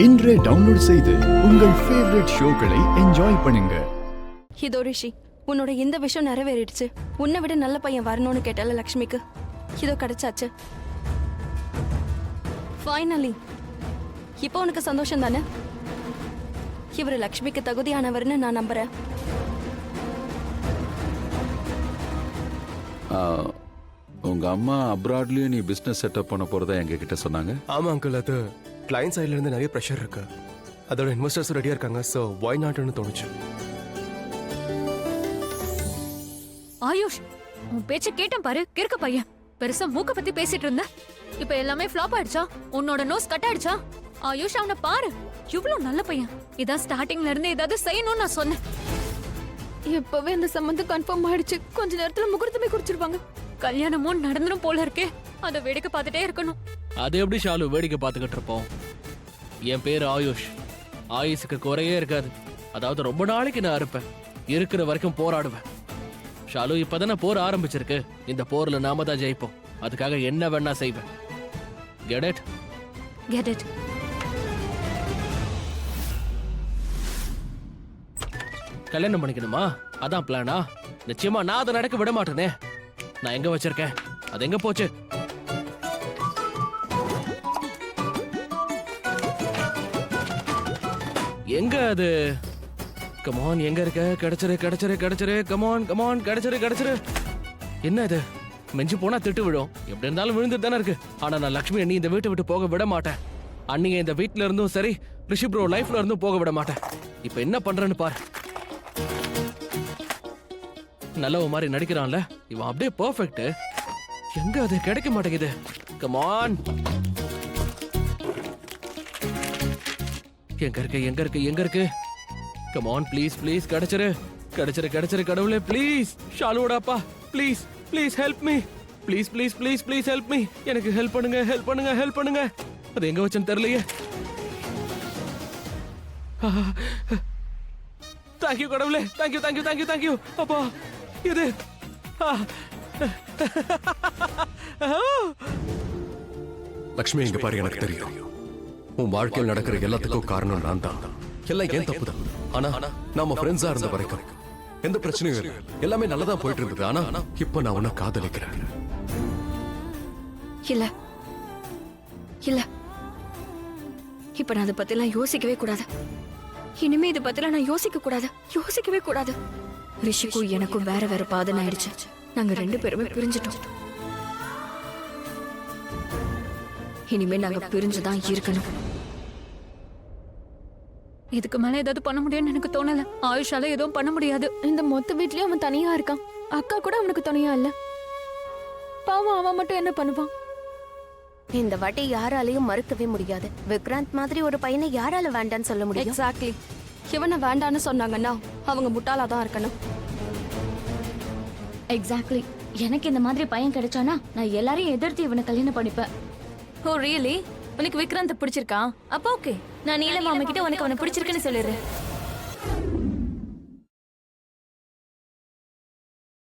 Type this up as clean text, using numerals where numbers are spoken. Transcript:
இன்றே டவுன்லோட் செய்து உங்கள் ஃபேவரட் ஷோக்களை என்ஜாய் பண்ணுங்க. இதோ ரிஷி, உன்னோட இந்த விஷயம் நிறைவேறிடுச்சு. உன்னை விட நல்ல பையன் வரணும்னு கேட்டால லக்ஷ்மிக்கு, இதோ கிடைச்சாச்சு. ஃபைனலி இப்போ உனக்கு சந்தோஷம் தானே? இவர் லக்ஷ்மிக்கு தகுதியானவர்னு நான் நம்புறேன். உங்க அம்மா அப்ராட்லயும் நீ பிசினஸ் செட்டப் பண்ண போறதா எங்க கிட்ட சொன்னாங்க. ஆமா அங்கிள், அது கிளைண்ட் சைட்ல இருந்து நிறைய ப்ரெஷர் இருக்கு. அதோட இன்வெஸ்டர்ஸ் ரெடியா இருக்காங்க. சோ வை நாட்னு தோணுச்சு. ஆயுஷ், உன் பேச்ச கேட்டேன் பாரு. கிறுக்கு பையன் பெருசா மூக்க பத்தி பேசிட்டு இருந்த. இப்ப எல்லாமே ஃப்ளாப் ஆயிடுச்சா? உன்னோட நோஸ் கட் ஆயிடுச்சா? ஆயுஷ், அவனை பாரு, இவ்வளவு நல்ல பையன். இதான் ஸ்டார்டிங்ல இருந்து ஏதாவது செய்யணும்னு நான் சொன்னேன். இப்பவே இந்த சம்பந்தம் கன்ஃபார்ம் ஆயிடுச்சு. கொஞ்ச நேரத்துல முகூர்த்தமே குறிச்சிருவாங்க. கல்யாணமும் நடந்துரும் போல இருக்கே. அதை வேடிக்கை பார்த்துட்டே இருக்கணும். அது எப்படி ஷாலு வேடிக்கை பார்த்துக்கிட்டு இருப்போம்? என் பேர் ஆயுஷ். ஆயுஷுக்கு குறையே இருக்காது. அதாவது ரொம்ப நாளைக்கு நான் இருப்பேன். இருக்கிற வரைக்கும் போராடுவேன். ஷாலு, இப்பதானே போர் ஆரம்பிச்சிருக்கு. இந்த போர்ல நாம தான் ஜெயிப்போம். அதுக்காக என்ன வேணா செய்வேன். Get it? Get it. கல்யாணம் பண்ணிக்கணுமா? அதான் பிளானா? நிச்சயமா நான் அதை நடக்க விட மாட்டேனே. நான் எங்க வச்சிருக்கேன்? அது எங்க போச்சு? எங்க அது? கமான், எங்க இருக்க? கிடைச்சிரு கிடைச்சிரு கிடைச்சிரு. கமான் கமான், கிடைச்சிரு கிடைச்சிரு. என்ன இது? மெஞ்சு போனா திட்டு விழும். எப்படி இருந்தாலும் விழுந்துட்டு தானே இருக்கு. ஆனா நான் லக்ஷ்மி அண்ணி இந்த வீட்டை விட்டு போக விட மாட்டேன். அண்ணிங்க இந்த வீட்ல இருந்தும் சரி, ரிஷி ப்ரோ லைஃப்ல இருந்தும் போக விட மாட்டேன். இப்ப என்ன பண்றேன்னு பாரு. நல்லவ மாதிரி நடிக்கிறான்ல இவன், அப்படியே பெர்ஃபெக்ட். எங்க அது? கிடைக்க மாட்டேங்குது. கமான், எங்க இருக்கு எங்க இருக்கு எங்க இருக்கு? கமான், ப்ளீஸ் ப்ளீஸ், கிடைச்சிரு கிடைச்சிரு கிடைச்சிரு. கடவுளே ப்ளீஸ். ஷாலுவோட அப்பா, please please help me. Please please please please help me. எனக்கு ஹெல்ப் பண்ணுங்க ஹெல்ப் பண்ணுங்க ஹெல்ப் பண்ணுங்க. அது எங்க வச்சேன்னு தெரியலையே. தேங்க்யூ கடவுளே, தேங்க்யூ தேங்க்யூ தேங்க்யூ தேங்க்யூ. அப்பா, இது லக்ஷ்மி, இங்க பாரு, எனக்கு தெரியும் உன் வாழ்க்கையில் நடக்கிற எல்லாத்துக்கும் காரணம் நான் தான். எல்லாம் ஏன் தப்பு தான். ஆனா நாம ஃப்ரெண்ட்ஸா இருந்த வரைக்கும் எந்த பிரச்சனையும் இல்லை. எல்லாமே நல்லதா போயிட்டு இருந்தது. ஆனா இப்ப நான் உன்னை காதலிக்கிறேன். இல்ல இல்ல, இப்ப நான் அதை பத்தி எல்லாம் யோசிக்கவே கூடாது. இனிமே இதை பத்திலாம் நான் யோசிக்கவே கூடாது. ரிஷிக்கும் எனக்கும் வேற வேற பாதனை ஆயிடுச்சு. நாங்க ரெண்டு பேருமே பிரிஞ்சிட்டோம். இனிமே நாங்க பிரிஞ்சுதான் இருக்கணும். இதுக்கு மேல ஏதாவது பண்ண முடியும்னு எனக்கு தோணல. ஆயுஷால எதுவும் பண்ண முடியாது. இந்த மொத்த வீட்லயும் அவன் தனியா இருக்கான். அக்கா கூட அவனுக்கு துணையா இல்ல. பாவம், அவன் மட்டும் என்ன பண்ணுவான்? இந்த வாட்டி யாராலையும் மறுக்கவே முடியாது. விக்ராந்த் மாதிரி ஒரு பையனை யாரால வேண்டான்னு சொல்ல முடியும்? எக்ஸாக்ட்லி. இவனை வேண்டான்னு சொன்னாங்கன்னா அவங்க முட்டாளாதான் இருக்கணும். எக்ஸாக்ட்லி. எனக்கு இந்த மாதிரி பையன் கிடைச்சானா நான் எல்லாரையும் எதிர்த்து இவனை கல்யாணம் பண்ணிப்பேன். ஓ ரியலி? உனக்கு விக்ராந்த் பிடிச்சிருக்கா? அப்ப ஓகே, நான் நீல மாமா கிட்ட உனக்கு அவனை பிடிச்சிருக்குன்னு சொல்லிடுறேன்.